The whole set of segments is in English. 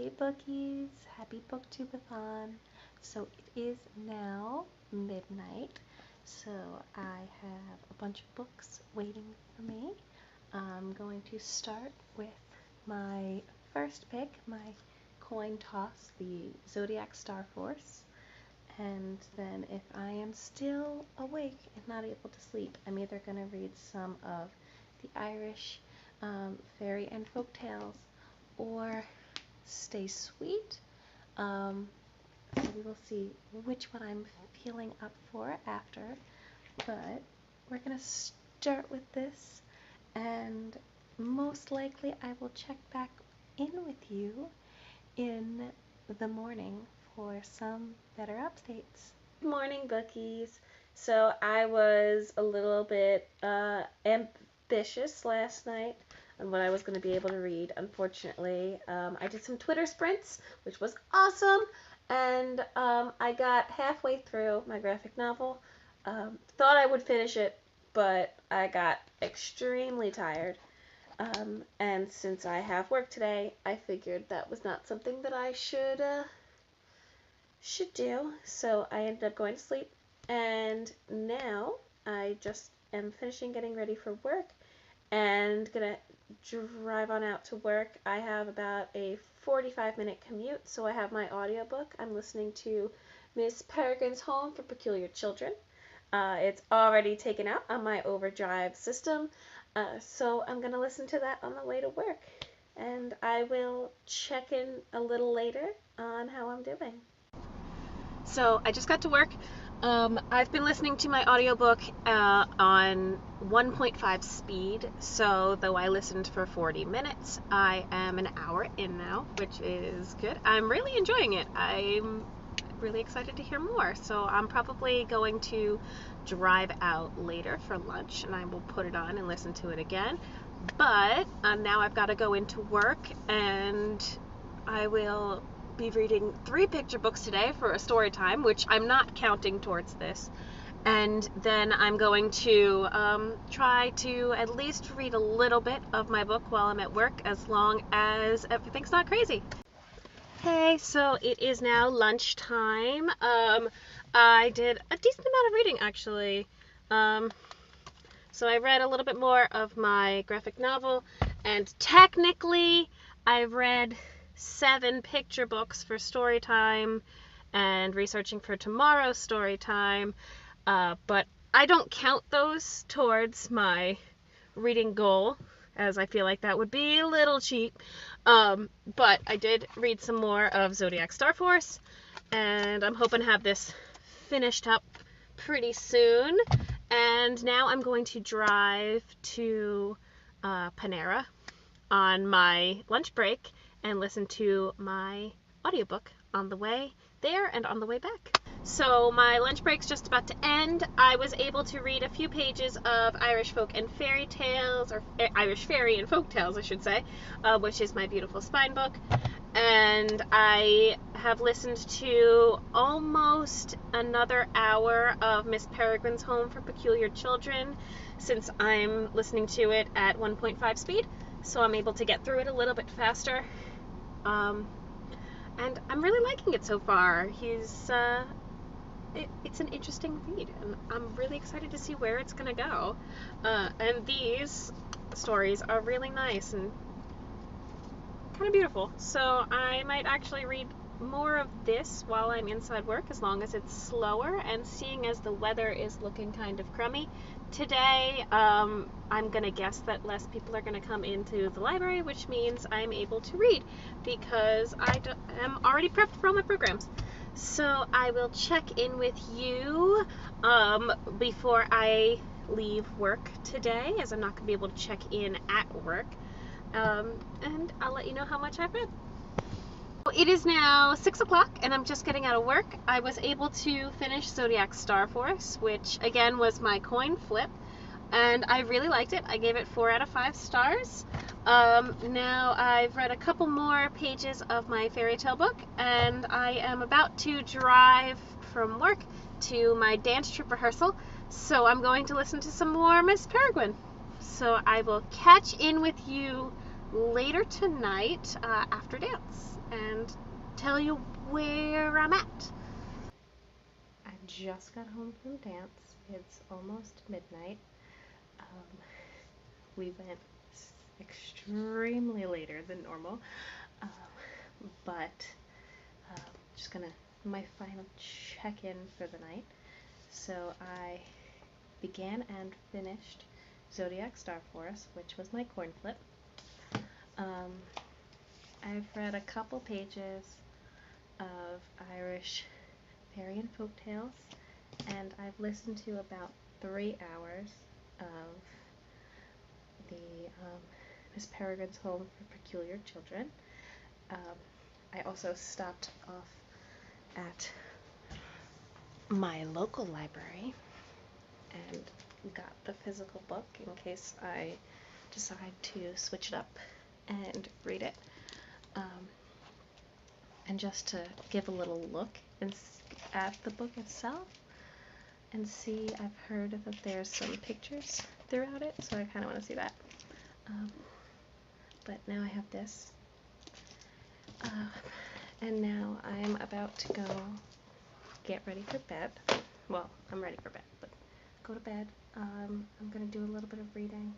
Hey bookies, happy Booktubeathon. So it is now midnight, so I have a bunch of books waiting for me. I'm going to start with my first pick, my coin toss, the Zodiac Star Force. And then if I am still awake and not able to sleep, I'm either going to read some of the Irish fairy and folk tales or Stay Sweet. So we will see which one I'm feeling up for after. But we're going to start with this, and most likely I will check back in with you in the morning for some better updates. Good morning, bookies. So I was a little bit ambitious last night on what I was going to be able to read. Unfortunately, I did some Twitter sprints, which was awesome, and I got halfway through my graphic novel. Thought I would finish it, but I got extremely tired. And since I have work today, I figured that was not something that I should do. So I ended up going to sleep, and now I just am finishing getting ready for work and gonna drive on out to work. I have about a 45-minute commute, so I have my audiobook. I'm listening to Miss Peregrine's Home for Peculiar Children. It's already taken out on my overdrive system, so I'm going to listen to that on the way to work, and I will check in a little later on how I'm doing. So I just got to work. I've been listening to my audiobook on 1.5 speed, so though I listened for 40 minutes, I am an hour in now, which is good. I'm really enjoying it. I'm really excited to hear more, so I'm probably going to drive out later for lunch, and I will put it on and listen to it again. But now I've got to go into work, and I will be reading 3 picture books today for a story time, which I'm not counting towards this. And then I'm going to try to at least read a little bit of my book while I'm at work, as long as everything's not crazy. Hey, so it is now lunchtime. I did a decent amount of reading, actually. So I read a little bit more of my graphic novel, and technically I read 7 picture books for story time and researching for tomorrow's story time, but I don't count those towards my reading goal, as I feel like that would be a little cheap. But I did read some more of Zodiac Star Force, and I'm hoping to have this finished up pretty soon. And now I'm going to drive to Panera on my lunch break and listen to my audiobook on the way there and on the way back. So my lunch break's just about to end. I was able to read a few pages of Irish folk and fairy tales, or Irish fairy and folk tales, I should say, which is my beautiful spine book. And I have listened to almost another hour of Miss Peregrine's Home for Peculiar Children, since I'm listening to it at 1.5 speed, so I'm able to get through it a little bit faster. And I'm really liking it so far. It's an interesting read, and I'm really excited to see where it's going to go. And these stories are really nice and kind of beautiful. So I might actually read more of this while I'm inside work, as long as it's slower, and seeing as the weather is looking kind of crummy today, I'm going to guess that less people are going to come into the library, which means I'm able to read, because I am already prepped for all my programs. So I will check in with you before I leave work today, as I'm not going to be able to check in at work, and I'll let you know how much I've read. It is now 6 o'clock, and I'm just getting out of work. I was able to finish Zodiac Star Force, which again was my coin flip, and I really liked it. I gave it 4 out of 5 stars. Now I've read a couple more pages of my fairy tale book, and I am about to drive from work to my dance troupe rehearsal, so I'm going to listen to some more Miss Peregrine. So I will catch in with you later tonight after dance. And tell you where I'm at. I just got home from dance. It's almost midnight. We went extremely later than normal, but just gonna my final check-in for the night. So I began and finished Zodiac Star Force, which was my coin flip. I've read a couple pages of Irish fairy and folk tales, and I've listened to about 3 hours of the Miss Peregrine's Home for Peculiar Children. I also stopped off at my local library and got the physical book in case I decide to switch it up and read it. And just to give a little look at the book itself and see, I've heard that there's some pictures throughout it, so I kind of want to see that. But now I have this. And now I'm about to go get ready for bed. Well, I'm ready for bed, but go to bed. I'm going to do a little bit of reading.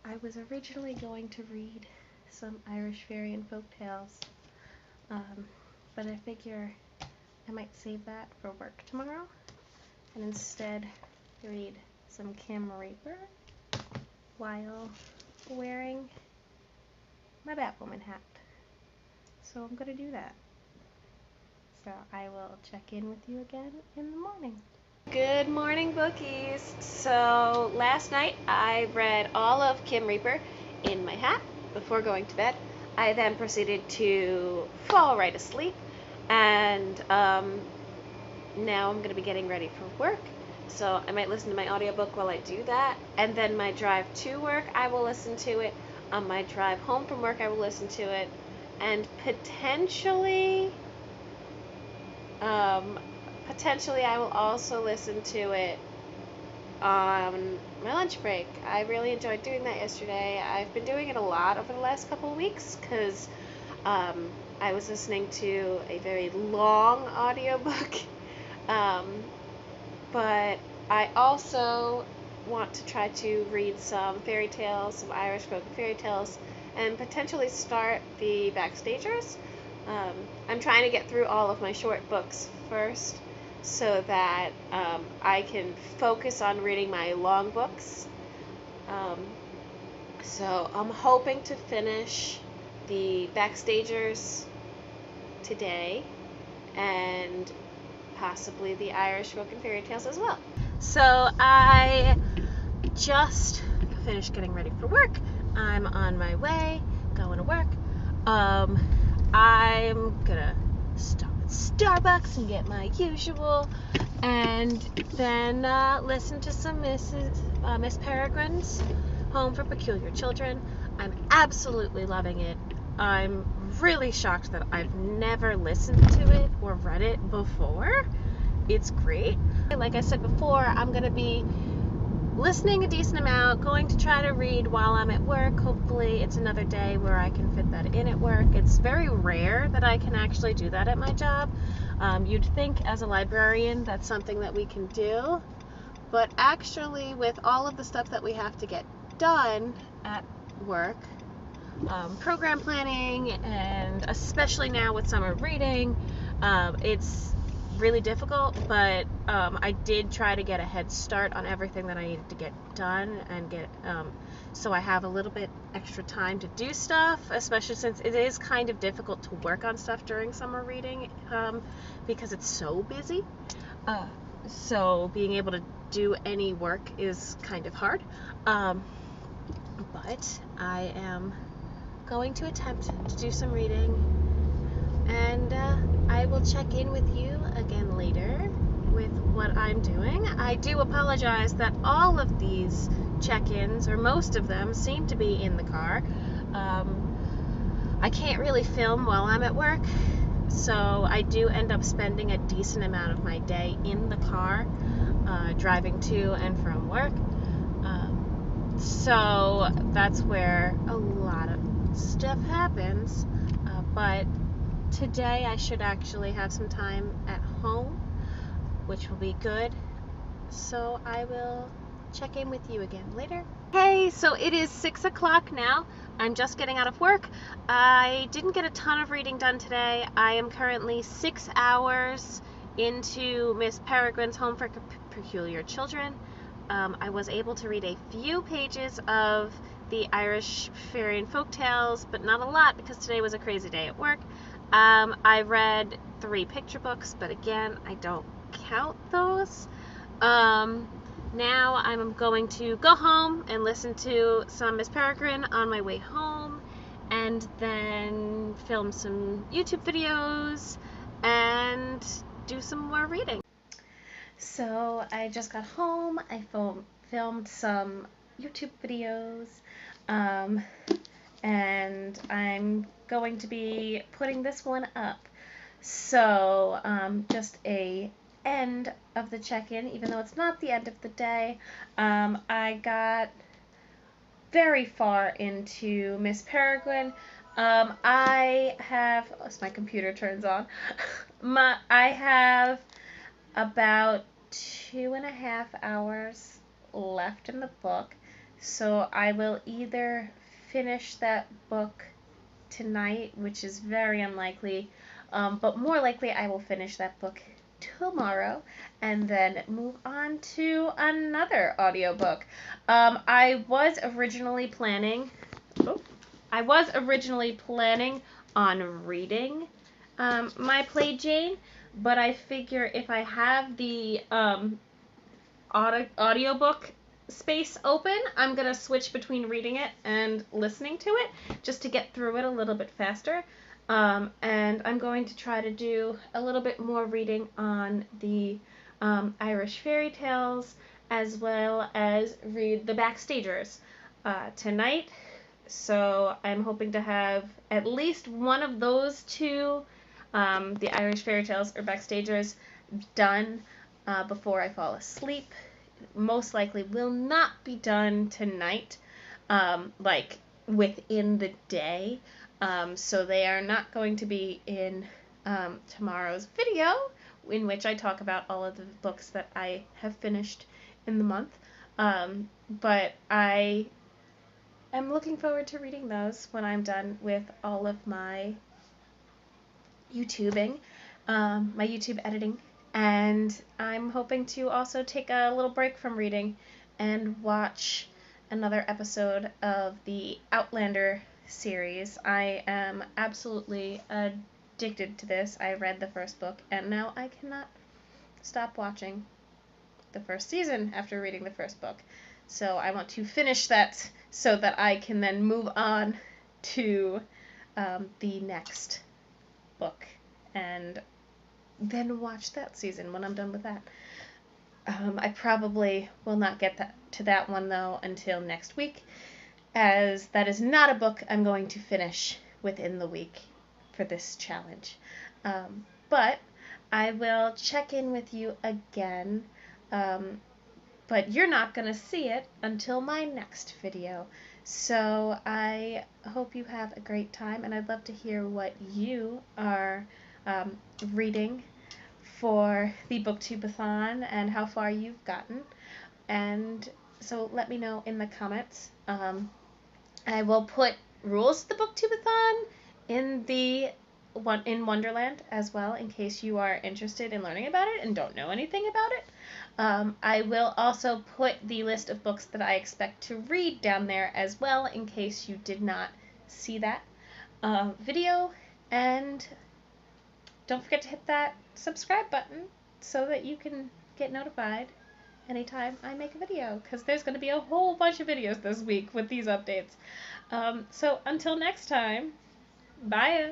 I was originally going to read some Irish fairy and folk tales, but I figure I might save that for work tomorrow and instead read some Kim Reaper while wearing my Batwoman hat. So I'm going to do that. So I will check in with you again in the morning. Good morning, bookies. So last night I read all of Kim Reaper in my hat before going to bed. I then proceeded to fall right asleep, and now I'm going to be getting ready for work. So I might listen to my audiobook while I do that, and then my drive to work I will listen to it. On my drive home from work I will listen to it, and potentially I will also listen to it on my lunch break. I really enjoyed doing that yesterday. I've been doing it a lot over the last couple of weeks because I was listening to a very long audiobook, but I also want to try to read some fairy tales, some Irish folk fairy tales, and potentially start the Backstagers. I'm trying to get through all of my short books first so that I can focus on reading my long books. So I'm hoping to finish the Backstagers today and possibly the Irish folk and fairy tales as well. So I just finished getting ready for work. I'm on my way, going to work. I'm gonna stop at Starbucks and get my usual, and then listen to some Miss Peregrine's Home for Peculiar Children. I'm absolutely loving it. I'm really shocked that I've never listened to it or read it before. It's great. Like I said before, I'm going to be listening a decent amount, going to try to read while I'm at work. Hopefully it's another day where I can fit that in at work. It's very rare that I can actually do that at my job. You'd think as a librarian that's something that we can do, but actually with all of the stuff that we have to get done at work, program planning, and especially now with summer reading, it's really difficult, but I did try to get a head start on everything that I needed to get done and get so I have a little bit extra time to do stuff, especially since it is kind of difficult to work on stuff during summer reading because it's so busy. So being able to do any work is kind of hard, but I am going to attempt to do some reading, and I will check in with you again later with what I'm doing. I do apologize that all of these check-ins, or most of them, seem to be in the car. I can't really film while I'm at work, so I do end up spending a decent amount of my day in the car, driving to and from work. So that's where a lot of stuff happens, but today I should actually have some time at home, which will be good. So I will check in with you again later. Hey, so it is 6 o'clock now. I'm just getting out of work. I didn't get a ton of reading done today. I am currently 6 hours into Miss Peregrine's Home for Peculiar Children. I was able to read a few pages of the Irish fairy and folk tales, but not a lot because today was a crazy day at work. I read 3 picture books, but again, I don't count those. Now I'm going to go home and listen to some Miss Peregrine on my way home, and then film some YouTube videos and do some more reading. So I just got home. I filmed some YouTube videos, and I'm going to be putting this one up. So just a end of the check-in, even though it's not the end of the day. I got very far into Miss Peregrine. I have, as my computer turns on, I have about 2.5 hours left in the book, so I will either finish that book tonight, which is very unlikely, but more likely I will finish that book tomorrow and then move on to another audiobook. I was originally planning on reading My Play Jane, but I figure if I have the audiobook space open, I'm going to switch between reading it and listening to it just to get through it a little bit faster. And I'm going to try to do a little bit more reading on the Irish fairy tales, as well as read the Backstagers tonight. So I'm hoping to have at least one of those two, the Irish fairy tales or Backstagers, done before I fall asleep. Most likely will not be done tonight, like within the day. So they are not going to be in tomorrow's video, in which I talk about all of the books that I have finished in the month. But I am looking forward to reading those when I'm done with all of my YouTubing, my YouTube editing. And I'm hoping to also take a little break from reading and watch another episode of the Outlander series. I am absolutely addicted to this. I read the first book, and now I cannot stop watching the first season after reading the first book. So I want to finish that so that I can then move on to the next book and then watch that season when I'm done with that. I probably will not get to that one, though, until next week, as that is not a book I'm going to finish within the week for this challenge. But I will check in with you again, but you're not going to see it until my next video. So I hope you have a great time, and I'd love to hear what you are reading for the Booktubeathon and how far you've gotten. And so let me know in the comments. I will put rules to the Booktubeathon in Wonderland as well, in case you are interested in learning about it and don't know anything about it. I will also put the list of books that I expect to read down there as well, in case you did not see that video. And don't forget to hit that subscribe button so that you can get notified anytime I make a video, because there's going to be a whole bunch of videos this week with these updates. So until next time, bye!